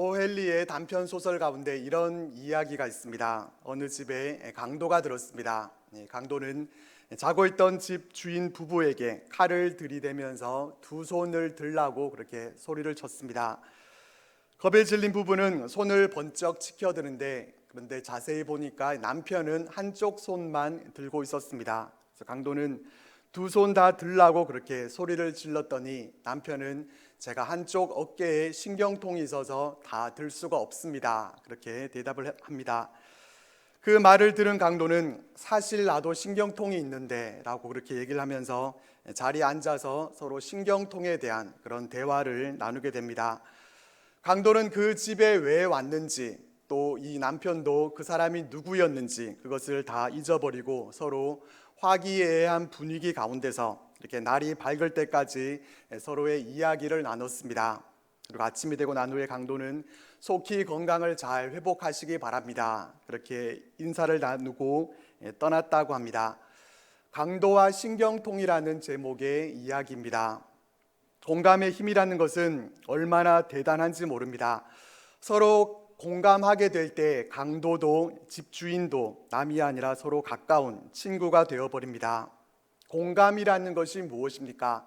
오헨리의 단편 소설 가운데 이런 이야기가 있습니다. 어느 집에 강도가 들었습니다. 강도는 자고 있던 집 주인 부부에게 칼을 들이대면서 두 손을 들라고 그렇게 소리를 쳤습니다. 겁에 질린 부부는 손을 번쩍 치켜드는데, 그런데 자세히 보니까 남편은 한쪽 손만 들고 있었습니다. 그래서 강도는 두 손 다 들라고 그렇게 소리를 질렀더니 남편은 제가 한쪽 어깨에 신경통이 있어서 다 들 수가 없습니다, 그렇게 대답을 합니다. 그 말을 들은 강도는 사실 나도 신경통이 있는데 라고 그렇게 얘기를 하면서 자리에 앉아서 서로 신경통에 대한 그런 대화를 나누게 됩니다. 강도는 그 집에 왜 왔는지, 또 이 남편도 그 사람이 누구였는지 그것을 다 잊어버리고 서로 화기애애한 분위기 가운데서 이렇게 날이 밝을 때까지 서로의 이야기를 나눴습니다. 그리고 아침이 되고 난 후에 강도는 속히 건강을 잘 회복하시기 바랍니다, 그렇게 인사를 나누고 떠났다고 합니다. 강도와 신경통이라는 제목의 이야기입니다. 공감의 힘이라는 것은 얼마나 대단한지 모릅니다. 서로 공감하게 될 때 강도도 집주인도 남이 아니라 서로 가까운 친구가 되어버립니다. 공감이라는 것이 무엇입니까?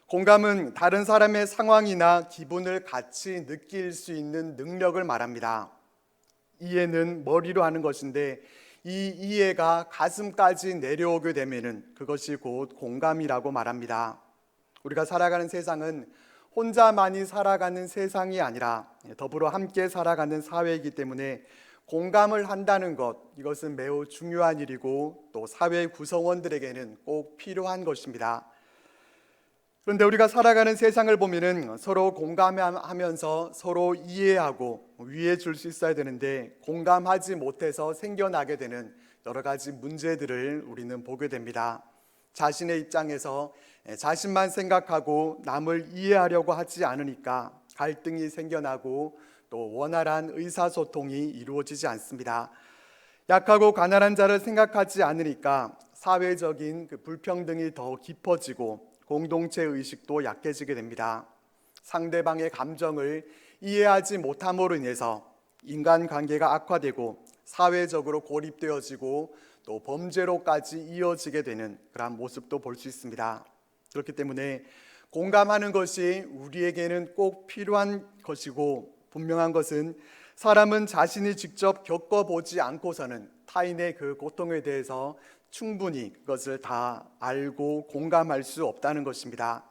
공감은 다른 사람의 상황이나 기분을 같이 느낄 수 있는 능력을 말합니다. 이해는 머리로 하는 것인데 이 이해가 가슴까지 내려오게 되면은 그것이 곧 공감이라고 말합니다. 우리가 살아가는 세상은 혼자만이 살아가는 세상이 아니라 더불어 함께 살아가는 사회이기 때문에 공감을 한다는 것, 이것은 매우 중요한 일이고 또 사회 구성원들에게는 꼭 필요한 것입니다. 그런데 우리가 살아가는 세상을 보면은 서로 공감하면서 서로 이해하고 위해 줄 수 있어야 되는데 공감하지 못해서 생겨나게 되는 여러 가지 문제들을 우리는 보게 됩니다. 자신의 입장에서 자신만 생각하고 남을 이해하려고 하지 않으니까 갈등이 생겨나고 또 원활한 의사소통이 이루어지지 않습니다. 약하고 가난한 자를 생각하지 않으니까 사회적인 불평등이 더 깊어지고 공동체 의식도 약해지게 됩니다. 상대방의 감정을 이해하지 못함으로 인해서 인간관계가 악화되고 사회적으로 고립되어지고 또 범죄로까지 이어지게 되는 그런 모습도 볼 수 있습니다. 그렇기 때문에 공감하는 것이 우리에게는 꼭 필요한 것이고, 분명한 것은 사람은 자신이 직접 겪어보지 않고서는 타인의 그 고통에 대해서 충분히 그것을 다 알고 공감할 수 없다는 것입니다.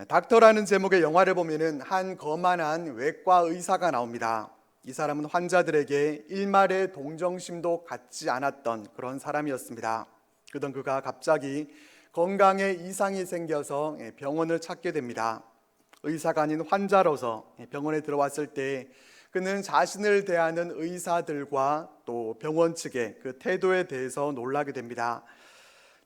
닥터라는 제목의 영화를 보면은 한 거만한 외과 의사가 나옵니다. 이 사람은 환자들에게 일말의 동정심도 갖지 않았던 그런 사람이었습니다. 그러던 그가 갑자기 건강에 이상이 생겨서 병원을 찾게 됩니다. 의사가 아닌 환자로서 병원에 들어왔을 때 그는 자신을 대하는 의사들과 또 병원 측의 그 태도에 대해서 놀라게 됩니다.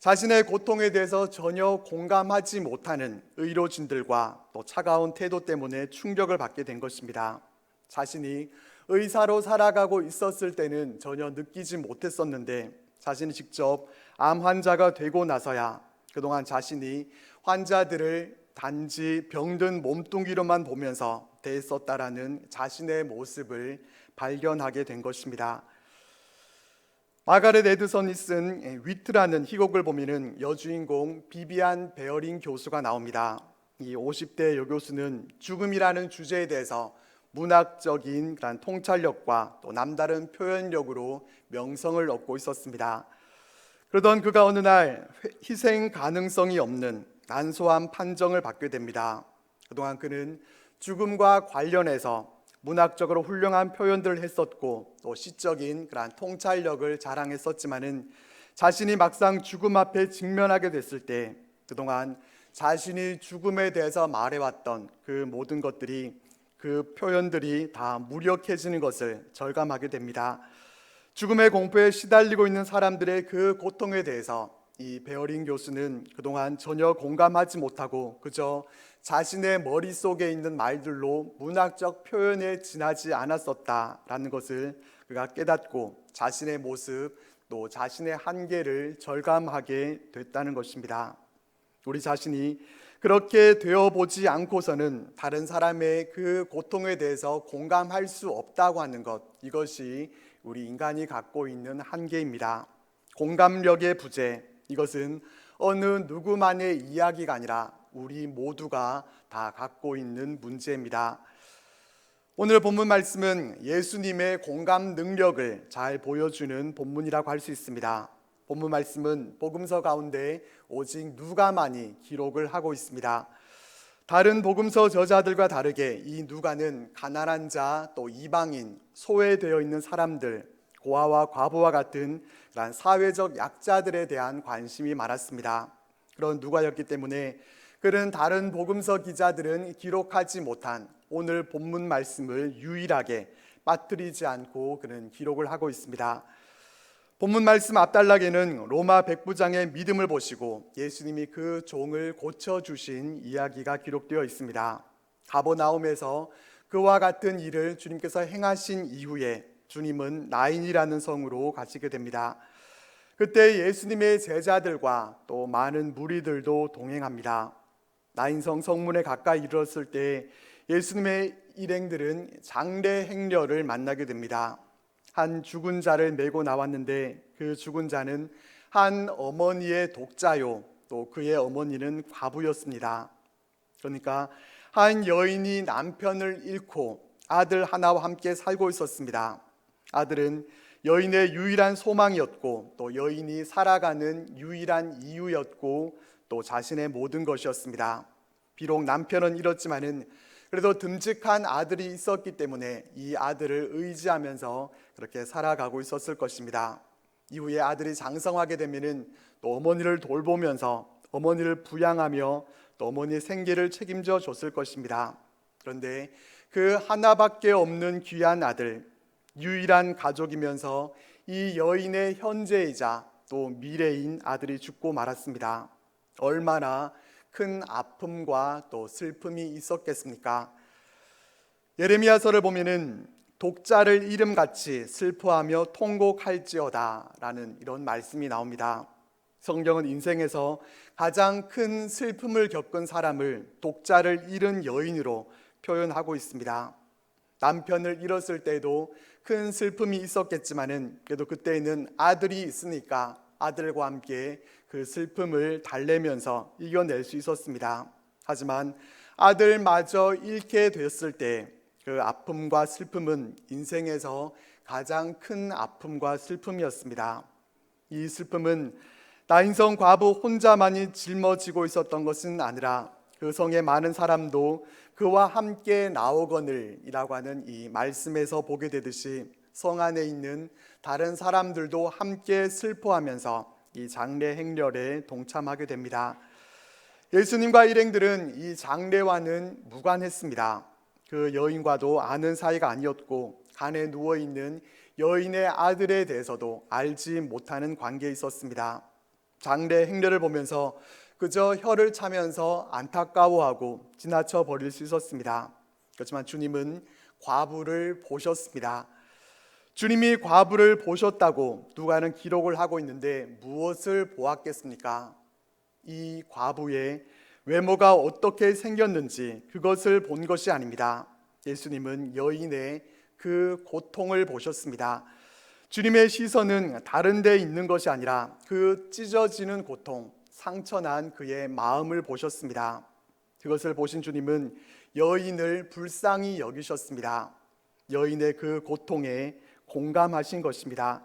자신의 고통에 대해서 전혀 공감하지 못하는 의료진들과 또 차가운 태도 때문에 충격을 받게 된 것입니다. 자신이 의사로 살아가고 있었을 때는 전혀 느끼지 못했었는데 자신이 직접 암 환자가 되고 나서야 그동안 자신이 환자들을 단지 병든 몸뚱이로만 보면서 대했었다라는 자신의 모습을 발견하게 된 것입니다. 마가렛 에드선이 쓴 위트라는 희곡을 보면은 여주인공 비비안 베어링 교수가 나옵니다. 이 50대 여교수는 죽음이라는 주제에 대해서 문학적인 그런 통찰력과 또 남다른 표현력으로 명성을 얻고 있었습니다. 그러던 그가 어느 날 희생 가능성이 없는 난소암 판정을 받게 됩니다. 그동안 그는 죽음과 관련해서 문학적으로 훌륭한 표현들을 했었고 또 시적인 그런 통찰력을 자랑했었지만은 자신이 막상 죽음 앞에 직면하게 됐을 때 그동안 자신이 죽음에 대해서 말해왔던 그 모든 것들이, 그 표현들이 다 무력해지는 것을 절감하게 됩니다. 죽음의 공포에 시달리고 있는 사람들의 그 고통에 대해서 이 베어링 교수는 그동안 전혀 공감하지 못하고 그저 자신의 머릿속에 있는 말들로 문학적 표현에 지나지 않았었다라는 것을 그가 깨닫고 자신의 모습 또 자신의 한계를 절감하게 됐다는 것입니다. 우리 자신이 그렇게 되어보지 않고서는 다른 사람의 그 고통에 대해서 공감할 수 없다고 하는 것, 이것이 우리 인간이 갖고 있는 한계입니다. 공감력의 부재, 이것은 어느 누구만의 이야기가 아니라 우리 모두가 다 갖고 있는 문제입니다. 오늘 본문 말씀은 예수님의 공감 능력을 잘 보여주는 본문이라고 할 수 있습니다. 본문 말씀은 복음서 가운데 오직 누가만이 기록을 하고 있습니다. 다른 복음서 저자들과 다르게 이 누가는 가난한 자, 또 이방인, 소외되어 있는 사람들, 고아와 과부와 같은 사회적 약자들에 대한 관심이 많았습니다. 그런 누가였기 때문에 그는 다른 복음서 기자들은 기록하지 못한 오늘 본문 말씀을 유일하게 빠뜨리지 않고 그는 기록을 하고 있습니다. 본문 말씀 앞단락에는 로마 백부장의 믿음을 보시고 예수님이 그 종을 고쳐주신 이야기가 기록되어 있습니다. 가버나움에서 그와 같은 일을 주님께서 행하신 이후에 주님은 나인이라는 성으로 가시게 됩니다. 그때 예수님의 제자들과 또 많은 무리들도 동행합니다. 나인성 성문에 가까이 이르렀을 때 예수님의 일행들은 장례 행렬을 만나게 됩니다. 한 죽은 자를 메고 나왔는데 그 죽은 자는 한 어머니의 독자요, 또 그의 어머니는 과부였습니다. 그러니까 한 여인이 남편을 잃고 아들 하나와 함께 살고 있었습니다. 아들은 여인의 유일한 소망이었고 또 여인이 살아가는 유일한 이유였고 또 자신의 모든 것이었습니다. 비록 남편은 잃었지만은 그래도 듬직한 아들이 있었기 때문에 이 아들을 의지하면서 그렇게 살아가고 있었을 것입니다. 이후에 아들이 장성하게 되면은 또 어머니를 돌보면서 어머니를 부양하며 또 어머니의 생계를 책임져 줬을 것입니다. 그런데 그 하나밖에 없는 귀한 아들, 유일한 가족이면서 이 여인의 현재이자 또 미래인 아들이 죽고 말았습니다. 얼마나 큰 아픔과 또 슬픔이 있었겠습니까? 예레미야서를 보면은 독자를 이름같이 슬퍼하며 통곡할지어다 라는 이런 말씀이 나옵니다. 성경은 인생에서 가장 큰 슬픔을 겪은 사람을 독자를 잃은 여인으로 표현하고 있습니다. 남편을 잃었을 때도 큰 슬픔이 있었겠지만은 그래도 그때에는 아들이 있으니까 아들과 함께 그 슬픔을 달래면서 이겨낼 수 있었습니다. 하지만 아들마저 잃게 되었을 때 그 아픔과 슬픔은 인생에서 가장 큰 아픔과 슬픔이었습니다. 이 슬픔은 나인성 과부 혼자만이 짊어지고 있었던 것은 아니라 그 성의 많은 사람도 그와 함께 나오거늘이라고 하는 이 말씀에서 보게 되듯이 성 안에 있는 다른 사람들도 함께 슬퍼하면서 이 장례 행렬에 동참하게 됩니다. 예수님과 일행들은 이 장례와는 무관했습니다. 그 여인과도 아는 사이가 아니었고 간에 누워있는 여인의 아들에 대해서도 알지 못하는 관계에 있었습니다. 장례 행렬을 보면서 그저 혀를 차면서 안타까워하고 지나쳐 버릴 수 있었습니다. 그렇지만 주님은 과부를 보셨습니다. 주님이 과부를 보셨다고 누가는 기록을 하고 있는데 무엇을 보았겠습니까? 이 과부의 외모가 어떻게 생겼는지 그것을 본 것이 아닙니다. 예수님은 여인의 그 고통을 보셨습니다. 주님의 시선은 다른 데 있는 것이 아니라 그 찢어지는 고통, 상처난 그의 마음을 보셨습니다. 그것을 보신 주님은 여인을 불쌍히 여기셨습니다. 여인의 그 고통에 공감하신 것입니다.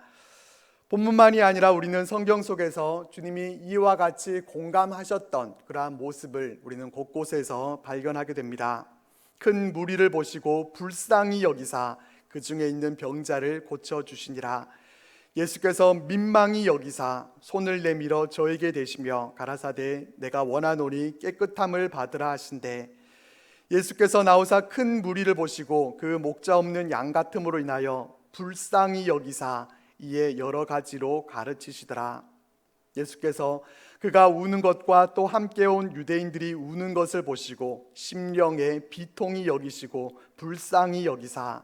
본문만이 아니라 우리는 성경 속에서 주님이 이와 같이 공감하셨던 그러한 모습을 우리는 곳곳에서 발견하게 됩니다. 큰 무리를 보시고 불쌍히 여기사 그 중에 있는 병자를 고쳐주시니라. 예수께서 민망히 여기사 손을 내밀어 저에게 대시며 가라사대 내가 원하노니 깨끗함을 받으라 하신대. 예수께서 나오사 큰 무리를 보시고 그 목자 없는 양 같음으로 인하여 불쌍히 여기사 이에 여러 가지로 가르치시더라. 예수께서 그가 우는 것과 또 함께 온 유대인들이 우는 것을 보시고 심령에 비통히 여기시고 불쌍히 여기사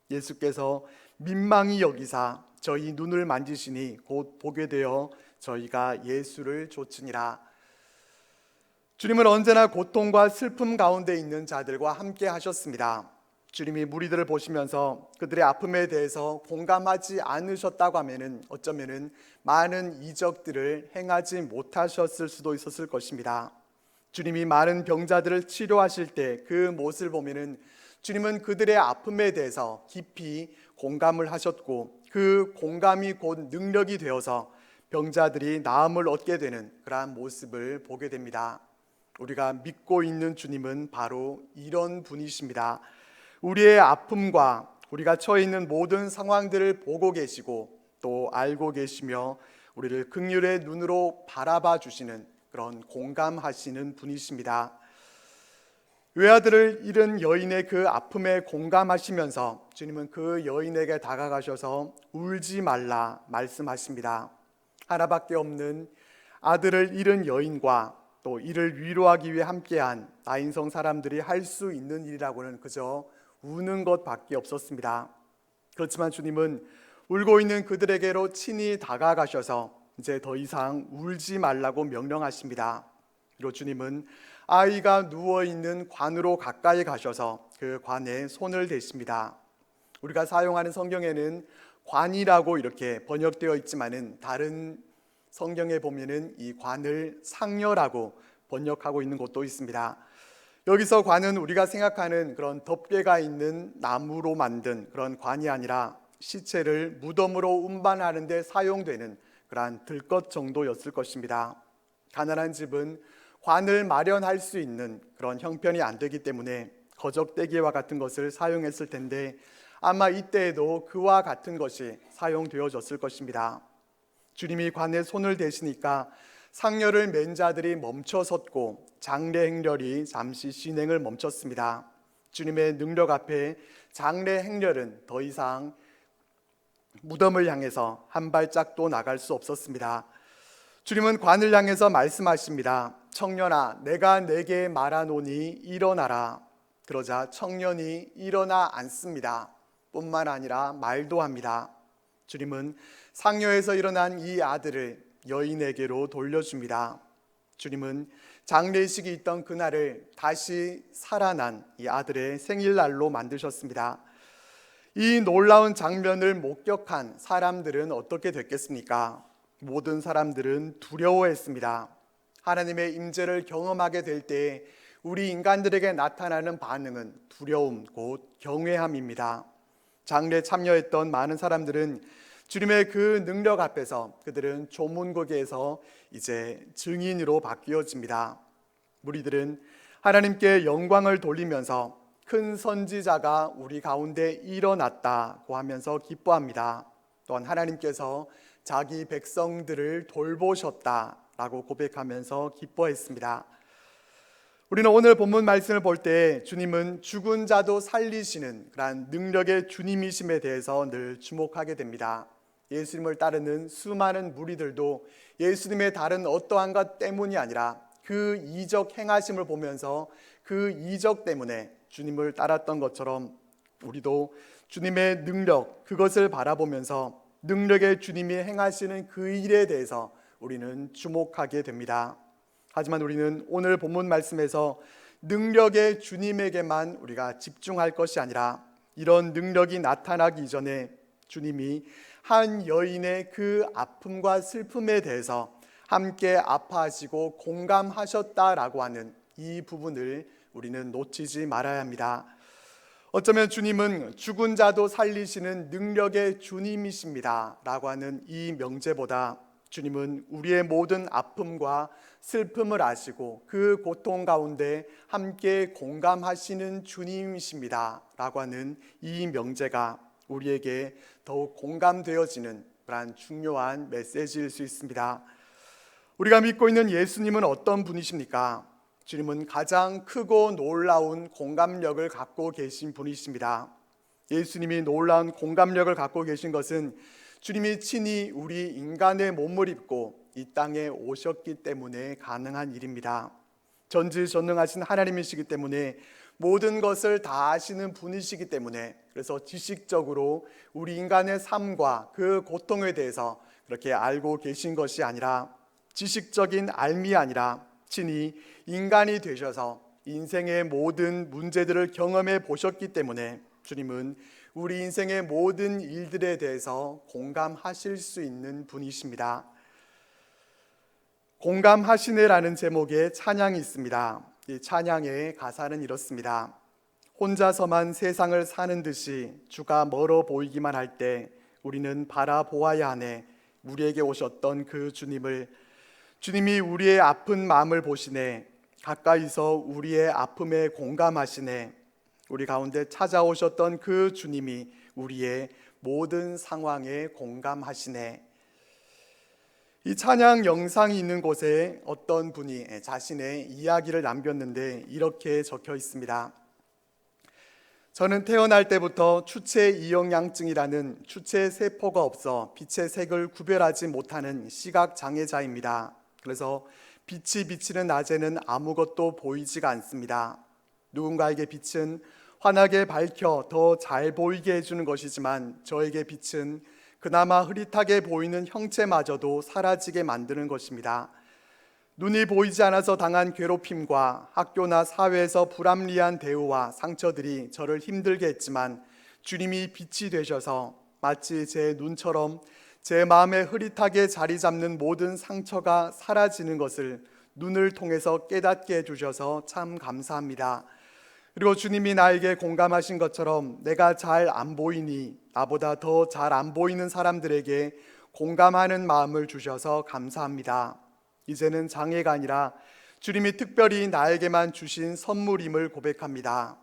예수께서 민망히 여기사 저희 눈을 만지시니 곧 보게 되어 저희가 예수를 좇으니라. 주님은 언제나 고통과 슬픔 가운데 있는 자들과 함께 하셨습니다. 주님이 무리들을 보시면서 그들의 아픔에 대해서 공감하지 않으셨다고 하면은 어쩌면은 많은 이적들을 행하지 못하셨을 수도 있었을 것입니다. 주님이 많은 병자들을 치료하실 때 그 모습을 보면은 주님은 그들의 아픔에 대해서 깊이 공감을 하셨고 그 공감이 곧 능력이 되어서 병자들이 나음을 얻게 되는 그러한 모습을 보게 됩니다. 우리가 믿고 있는 주님은 바로 이런 분이십니다. 우리의 아픔과 우리가 처해 있는 모든 상황들을 보고 계시고 또 알고 계시며 우리를 긍휼의 눈으로 바라봐 주시는 그런 공감하시는 분이십니다. 외아들을 잃은 여인의 그 아픔에 공감하시면서 주님은 그 여인에게 다가가셔서 울지 말라 말씀하십니다. 하나밖에 없는 아들을 잃은 여인과 또 이를 위로하기 위해 함께한 나인성 사람들이 할 수 있는 일이라고는 그저 우는 것밖에 없었습니다. 그렇지만 주님은 울고 있는 그들에게로 친히 다가가셔서 이제 더 이상 울지 말라고 명령하십니다. 그리고 주님은 아이가 누워있는 관으로 가까이 가셔서 그 관에 손을 대십니다. 우리가 사용하는 성경에는 관이라고 이렇게 번역되어 있지만은 다른 성경에 보면은 이 관을 상녀라고 번역하고 있는 곳도 있습니다. 여기서 관은 우리가 생각하는 그런 덮개가 있는 나무로 만든 그런 관이 아니라 시체를 무덤으로 운반하는 데 사용되는 그러한 들것 정도였을 것입니다. 가난한 집은 관을 마련할 수 있는 그런 형편이 안 되기 때문에 거적대기와 같은 것을 사용했을 텐데 아마 이때에도 그와 같은 것이 사용되어졌을 것입니다. 주님이 관에 손을 대시니까 상녀를 맨 자들이 멈춰섰고 장례 행렬이 잠시 진행을 멈췄습니다. 주님의 능력 앞에 장례 행렬은 더 이상 무덤을 향해서 한 발짝도 나갈 수 없었습니다. 주님은 관을 향해서 말씀하십니다. 청년아, 내가 내게 말하노니 일어나라. 그러자 청년이 일어나 앉습니다. 뿐만 아니라 말도 합니다. 주님은 상녀에서 일어난 이 아들을 여인에게로 돌려줍니다. 주님은 장례식이 있던 그날을 다시 살아난 이 아들의 생일날로 만드셨습니다. 이 놀라운 장면을 목격한 사람들은 어떻게 됐겠습니까? 모든 사람들은 두려워했습니다. 하나님의 임재를 경험하게 될 때 우리 인간들에게 나타나는 반응은 두려움, 곧 경외함입니다. 장례에 참여했던 많은 사람들은 주님의 그 능력 앞에서 그들은 조문고개에서 이제 증인으로 바뀌어집니다. 무리들은 하나님께 영광을 돌리면서 큰 선지자가 우리 가운데 일어났다고 하면서 기뻐합니다. 또한 하나님께서 자기 백성들을 돌보셨다라고 고백하면서 기뻐했습니다. 우리는 오늘 본문 말씀을 볼 때 주님은 죽은 자도 살리시는 그러한 능력의 주님이심에 대해서 늘 주목하게 됩니다. 예수님을 따르는 수많은 무리들도 예수님의 다른 어떠한 것 때문이 아니라 그 이적 행하심을 보면서 그 이적 때문에 주님을 따랐던 것처럼 우리도 주님의 능력, 그것을 바라보면서 능력의 주님이 행하시는 그 일에 대해서 우리는 주목하게 됩니다. 하지만 우리는 오늘 본문 말씀에서 능력의 주님에게만 우리가 집중할 것이 아니라 이런 능력이 나타나기 이전에 주님이 한 여인의 그 아픔과 슬픔에 대해서 함께 아파하시고 공감하셨다라고 하는 이 부분을 우리는 놓치지 말아야 합니다. 어쩌면 주님은 죽은 자도 살리시는 능력의 주님이십니다 라고 하는 이 명제보다 주님은 우리의 모든 아픔과 슬픔을 아시고 그 고통 가운데 함께 공감하시는 주님이십니다 라고 하는 이 명제가 우리에게 더욱 공감되어지는 그런 중요한 메시지일 수 있습니다. 우리가 믿고 있는 예수님은 어떤 분이십니까? 주님은 가장 크고 놀라운 공감력을 갖고 계신 분이십니다. 예수님이 놀라운 공감력을 갖고 계신 것은 주님이 친히 우리 인간의 몸을 입고 이 땅에 오셨기 때문에 가능한 일입니다. 전지전능하신 하나님이시기 때문에 모든 것을 다 아시는 분이시기 때문에 그래서 지식적으로 우리 인간의 삶과 그 고통에 대해서 그렇게 알고 계신 것이 아니라 지식적인 알미 아니라 친히 인간이 되셔서 인생의 모든 문제들을 경험해 보셨기 때문에 주님은 우리 인생의 모든 일들에 대해서 공감하실 수 있는 분이십니다. 공감하시네라는 제목의 찬양이 있습니다. 이 찬양의 가사는 이렇습니다. 혼자서만 세상을 사는 듯이 주가 멀어 보이기만 할 때 우리는 바라보아야 하네. 우리에게 오셨던 그 주님을, 주님이 우리의 아픈 마음을 보시네. 가까이서 우리의 아픔에 공감하시네. 우리 가운데 찾아오셨던 그 주님이 우리의 모든 상황에 공감하시네. 이 찬양 영상이 있는 곳에 어떤 분이 자신의 이야기를 남겼는데 이렇게 적혀 있습니다. 저는 태어날 때부터 추체 이형양증이라는 추체 세포가 없어 빛의 색을 구별하지 못하는 시각 장애자입니다. 그래서 빛이 비치는 낮에는 아무것도 보이지가 않습니다. 누군가에게 빛은 환하게 밝혀 더 잘 보이게 해주는 것이지만 저에게 빛은 그나마 흐릿하게 보이는 형체마저도 사라지게 만드는 것입니다. 눈이 보이지 않아서 당한 괴롭힘과 학교나 사회에서 불합리한 대우와 상처들이 저를 힘들게 했지만 주님이 빛이 되셔서 마치 제 눈처럼 제 마음에 흐릿하게 자리 잡는 모든 상처가 사라지는 것을 눈을 통해서 깨닫게 해주셔서 참 감사합니다. 그리고 주님이 나에게 공감하신 것처럼 내가 잘 안 보이니 나보다 더 잘 안 보이는 사람들에게 공감하는 마음을 주셔서 감사합니다. 이제는 장애가 아니라 주님이 특별히 나에게만 주신 선물임을 고백합니다.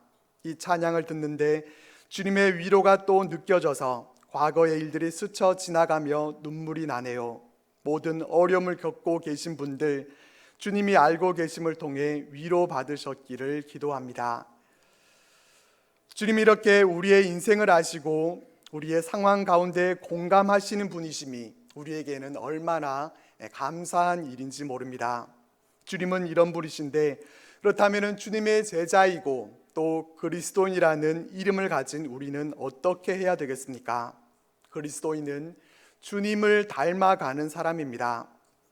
이 찬양을 듣는데 주님의 위로가 또 느껴져서 과거의 일들이 스쳐 지나가며 눈물이 나네요. 모든 어려움을 겪고 계신 분들 주님이 알고 계심을 통해 위로받으셨기를 기도합니다. 주님이 이렇게 우리의 인생을 아시고 우리의 상황 가운데 공감하시는 분이심이 우리에게는 얼마나 감사한 일인지 모릅니다. 주님은 이런 분이신데 그렇다면 주님의 제자이고 또 그리스도인이라는 이름을 가진 우리는 어떻게 해야 되겠습니까? 그리스도인은 주님을 닮아가는 사람입니다.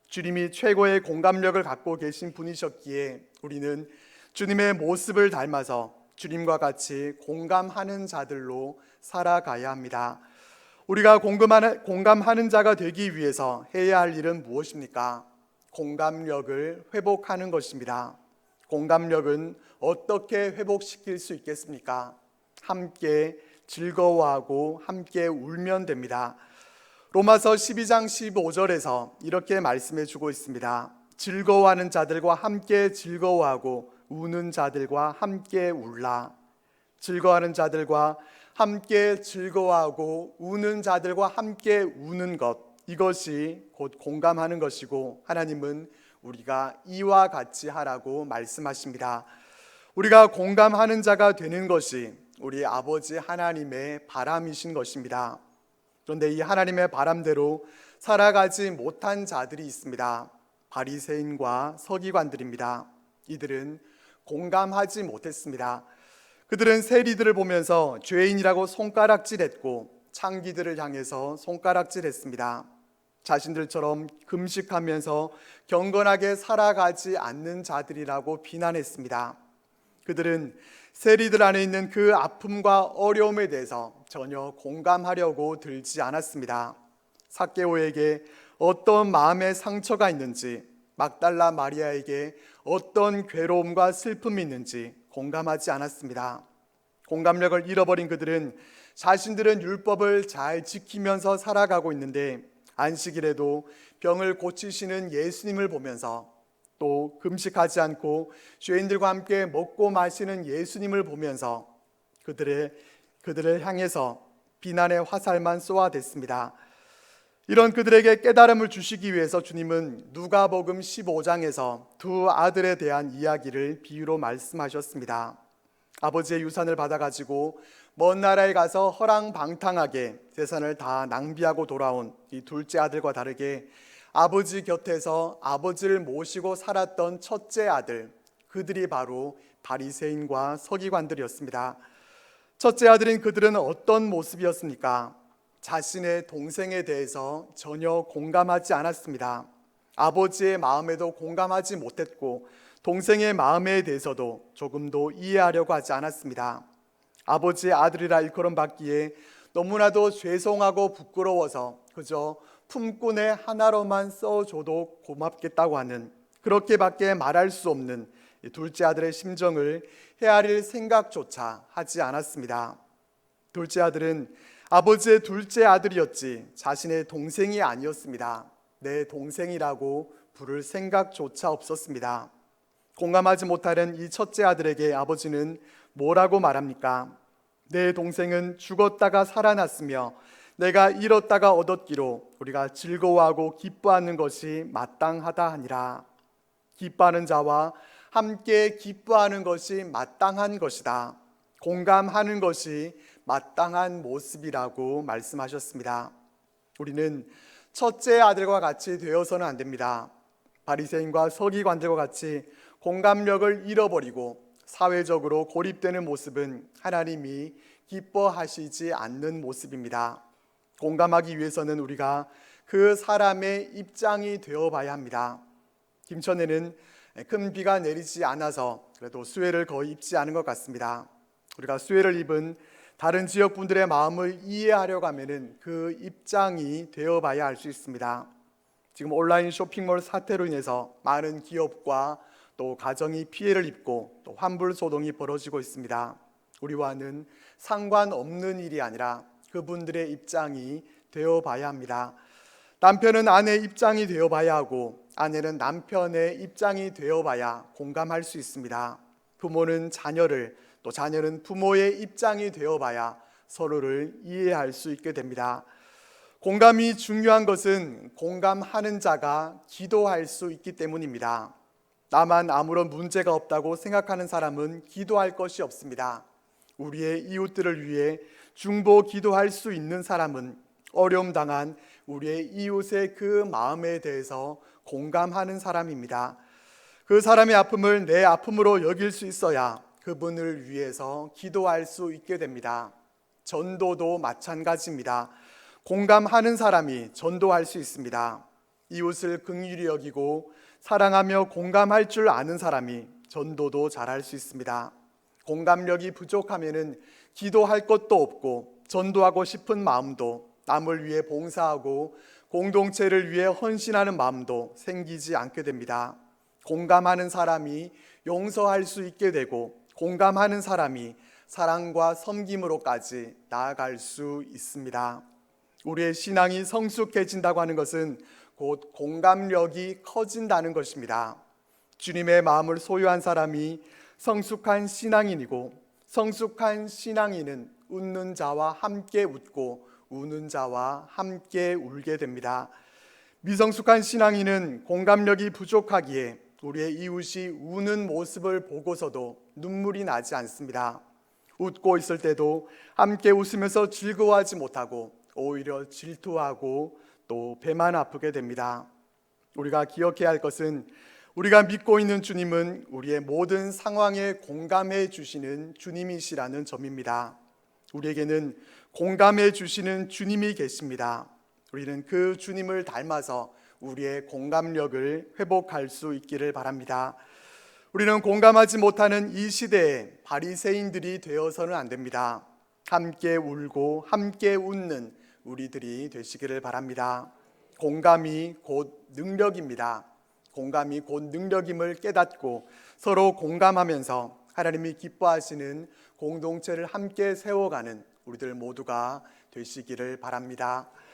주님이 최고의 공감력을 갖고 계신 분이셨기에 우리는 주님의 모습을 닮아서 주님과 같이 공감하는 자들로 살아가야 합니다. 우리가 공감하는 자가 되기 위해서 해야 할 일은 무엇입니까? 공감력을 회복하는 것입니다. 공감력은 어떻게 회복시킬 수 있겠습니까? 함께 즐거워하고 함께 울면 됩니다. 로마서 12장 15절에서 이렇게 말씀해 주고 있습니다. 즐거워하는 자들과 함께 즐거워하고 우는 자들과 함께 울라. 즐거워하는 자들과 함께 즐거워하고 우는 자들과 함께 우는 것, 이것이 곧 공감하는 것이고 하나님은 우리가 이와 같이 하라고 말씀하십니다. 우리가 공감하는 자가 되는 것이 우리 아버지 하나님의 바람이신 것입니다. 그런데 이 하나님의 바람대로 살아가지 못한 자들이 있습니다. 바리새인과 서기관들입니다. 이들은 공감하지 못했습니다. 그들은 세리들을 보면서 죄인이라고 손가락질했고 창기들을 향해서 손가락질했습니다. 자신들처럼 금식하면서 경건하게 살아가지 않는 자들이라고 비난했습니다. 그들은 세리들 안에 있는 그 아픔과 어려움에 대해서 전혀 공감하려고 들지 않았습니다. 삭개오에게 어떤 마음의 상처가 있는지, 막달라 마리아에게 어떤 괴로움과 슬픔이 있는지 공감하지 않았습니다. 공감력을 잃어버린 그들은 자신들은 율법을 잘 지키면서 살아가고 있는데 안식일에도 병을 고치시는 예수님을 보면서 또 금식하지 않고 죄인들과 함께 먹고 마시는 예수님을 보면서 그들을 향해서 비난의 화살만 쏘아댔습니다. 이런 그들에게 깨달음을 주시기 위해서 주님은 누가복음 15장에서 두 아들에 대한 이야기를 비유로 말씀하셨습니다. 아버지의 유산을 받아가지고 먼 나라에 가서 허랑방탕하게 재산을 다 낭비하고 돌아온 이 둘째 아들과 다르게 아버지 곁에서 아버지를 모시고 살았던 첫째 아들, 그들이 바로 바리새인과 서기관들이었습니다. 첫째 아들인 그들은 어떤 모습이었습니까? 자신의 동생에 대해서 전혀 공감하지 않았습니다. 아버지의 마음에도 공감하지 못했고 동생의 마음에 대해서도 조금도 이해하려고 하지 않았습니다. 아버지의 아들이라 일컬음받기에 너무나도 죄송하고 부끄러워서 그저 품꾼의 하나로만 써줘도 고맙겠다고 하는, 그렇게밖에 말할 수 없는 둘째 아들의 심정을 헤아릴 생각조차 하지 않았습니다. 둘째 아들은 아버지의 둘째 아들이었지 자신의 동생이 아니었습니다. 내 동생이라고 부를 생각조차 없었습니다. 공감하지 못하는 이 첫째 아들에게 아버지는 뭐라고 말합니까? 내 동생은 죽었다가 살아났으며 내가 잃었다가 얻었기로 우리가 즐거워하고 기뻐하는 것이 마땅하다 하니라. 기뻐하는 자와 함께 기뻐하는 것이 마땅한 것이다. 공감하는 것이 마땅한 모습이라고 말씀하셨습니다. 우리는 첫째 아들과 같이 되어서는 안 됩니다. 바리새인과 서기관들과 같이 공감력을 잃어버리고 사회적으로 고립되는 모습은 하나님이 기뻐하시지 않는 모습입니다. 공감하기 위해서는 우리가 그 사람의 입장이 되어봐야 합니다. 김천에는 큰 비가 내리지 않아서 그래도 수혜를 거의 입지 않은 것 같습니다. 우리가 수혜를 입은 다른 지역 분들의 마음을 이해하려고 하면은 그 입장이 되어봐야 할 수 있습니다. 지금 온라인 쇼핑몰 사태로 인해서 많은 기업과 또 가정이 피해를 입고 또 환불 소동이 벌어지고 있습니다. 우리와는 상관없는 일이 아니라 그분들의 입장이 되어봐야 합니다. 남편은 아내의 입장이 되어봐야 하고 아내는 남편의 입장이 되어봐야 공감할 수 있습니다. 부모는 자녀를, 또 자녀는 부모의 입장이 되어봐야 서로를 이해할 수 있게 됩니다. 공감이 중요한 것은 공감하는 자가 기도할 수 있기 때문입니다. 나만 아무런 문제가 없다고 생각하는 사람은 기도할 것이 없습니다. 우리의 이웃들을 위해 중보 기도할 수 있는 사람은 어려움 당한 우리의 이웃의 그 마음에 대해서 공감하는 사람입니다. 그 사람의 아픔을 내 아픔으로 여길 수 있어야 그분을 위해서 기도할 수 있게 됩니다. 전도도 마찬가지입니다. 공감하는 사람이 전도할 수 있습니다. 이웃을 긍휼히 여기고 사랑하며 공감할 줄 아는 사람이 전도도 잘할 수 있습니다. 공감력이 부족하면은 기도할 것도 없고 전도하고 싶은 마음도, 남을 위해 봉사하고 공동체를 위해 헌신하는 마음도 생기지 않게 됩니다. 공감하는 사람이 용서할 수 있게 되고 공감하는 사람이 사랑과 섬김으로까지 나아갈 수 있습니다. 우리의 신앙이 성숙해진다고 하는 것은 곧 공감력이 커진다는 것입니다. 주님의 마음을 소유한 사람이 성숙한 신앙인이고, 성숙한 신앙인은 웃는 자와 함께 웃고 우는 자와 함께 울게 됩니다. 미성숙한 신앙인은 공감력이 부족하기에 우리의 이웃이 우는 모습을 보고서도 눈물이 나지 않습니다. 웃고 있을 때도 함께 웃으면서 즐거워하지 못하고 오히려 질투하고 또 배만 아프게 됩니다. 우리가 기억해야 할 것은 우리가 믿고 있는 주님은 우리의 모든 상황에 공감해 주시는 주님이시라는 점입니다. 우리에게는 공감해 주시는 주님이 계십니다. 우리는 그 주님을 닮아서 우리의 공감력을 회복할 수 있기를 바랍니다. 우리는 공감하지 못하는 이 시대에 바리새인들이 되어서는 안 됩니다. 함께 울고 함께 웃는 우리들이 되시기를 바랍니다. 공감이 곧 능력입니다. 공감이 곧 능력임을 깨닫고 서로 공감하면서 하나님이 기뻐하시는 공동체를 함께 세워가는 우리들 모두가 되시기를 바랍니다.